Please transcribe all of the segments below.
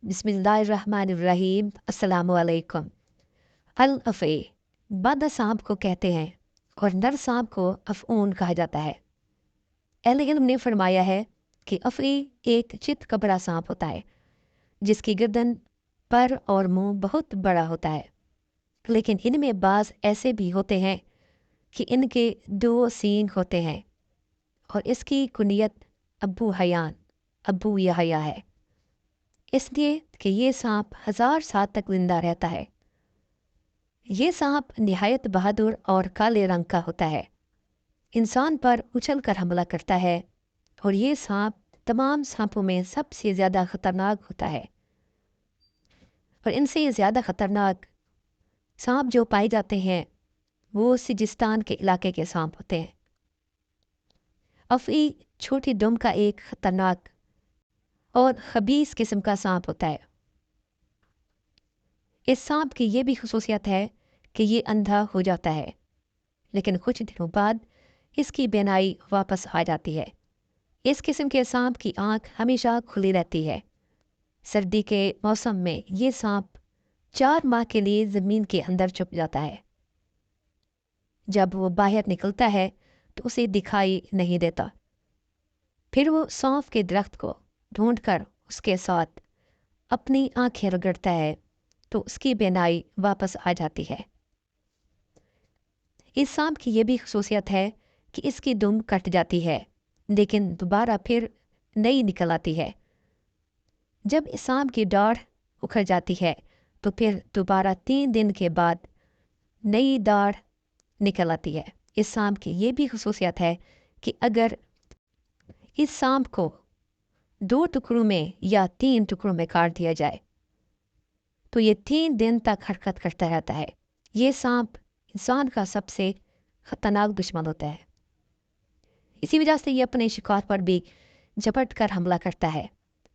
बिस्मिल्लाहिर्रहमानिर्रहीम। अस्सलामुअलैकुम। अल-अफ़ी बद सांप को कहते हैं और नर सांप को अफ़ऊन कहा जाता है। अहले इल्म ने फरमाया है कि अफ़ी एक चितकबरा सांप होता है जिसकी गर्दन, पर और मुंह बहुत बड़ा होता है, लेकिन इनमें बाज़ ऐसे भी होते हैं कि इनके 2 सींग होते हैं और इसकी कुनियत अबू हयान, अबू यहया है, इसलिए कि ये सांप 1000 साल तक जिंदा रहता है। ये सांप निहायत बहादुर और काले रंग का होता है, इंसान पर उछल कर हमला करता है और ये सांप तमाम सांपों में सबसे ज़्यादा ख़तरनाक होता है। और इनसे ज़्यादा ख़तरनाक सांप जो पाए जाते हैं वो सिजिस्तान के इलाके के सांप होते हैं। अफ़ी छोटी दुम का एक ख़तरनाक और खबीस किस्म का सांप होता है। इस सांप की ये भी खसूसियत है कि ये अंधा हो जाता है, लेकिन कुछ दिनों बाद इसकी बीनाई वापस आ जाती है। इस किस्म के सांप की आंख हमेशा खुली रहती है। सर्दी के मौसम में ये सांप 4 माह के लिए ज़मीन के अंदर छुप जाता है। जब वो बाहर निकलता है तो उसे दिखाई नहीं देता। फिर वो सौंफ के दरख्त को ढूंढकर उसके साथ अपनी आंखें रगड़ता है तो उसकी बीनाई वापस आ जाती है। इस सांप की ये भी खसूसियत है कि इसकी दुम कट जाती है, लेकिन दोबारा फिर नई निकल आती है। जब इस सांप की दाढ़ उखड़ जाती है तो फिर दोबारा 3 दिन के बाद नई दाढ़ निकल आती है। इस सांप की ये भी खसूसियत है कि अगर इस सांप को 2 टुकड़ों में या 3 टुकड़ों में काट दिया जाए तो ये 3 दिन तक हरकत करता रहता है। ये सांप इंसान का सबसे खतरनाक दुश्मन होता है। इसी वजह से ये अपने शिकार पर भी झपट कर हमला करता है।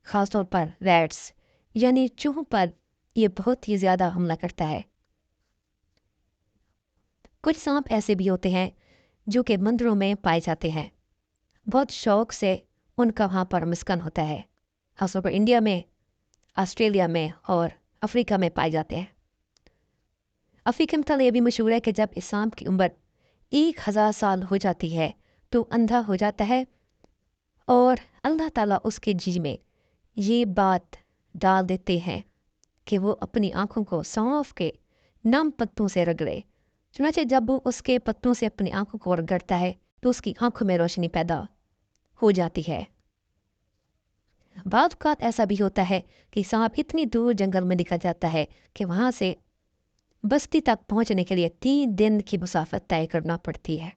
ख़ासतौर पर रैट्स यानी चूहों पर ये बहुत ही ज़्यादा हमला करता है। कुछ सांप ऐसे भी होते हैं जो कि मंदिरों में पाए जाते हैं। बहुत शौक से उनका वहाँ पर मस्कन होता है। ख़ासतौर पर इंडिया में, ऑस्ट्रेलिया में और अफ्रीका में पाए जाते हैं। अफ़ी का मसला ये भी मशहूर है कि जब इस सांप की उम्र 1000 साल हो जाती है तो अंधा हो जाता है और अल्लाह ताला उसके जी में ये बात डाल देते हैं कि वो अपनी आँखों को सौंफ के नम पत्तों से रगड़े। चुनाचे जब वो उसके पत्तों से अपनी आँखों को रगड़ता है तो उसकी आँखों में रोशनी पैदा हो जाती है। बाद औक़ात ऐसा भी होता है कि सांप इतनी दूर जंगल में निकल जाता है कि वहाँ से बस्ती तक पहुँचने के लिए 3 दिन की मुसाफत तय करना पड़ती है।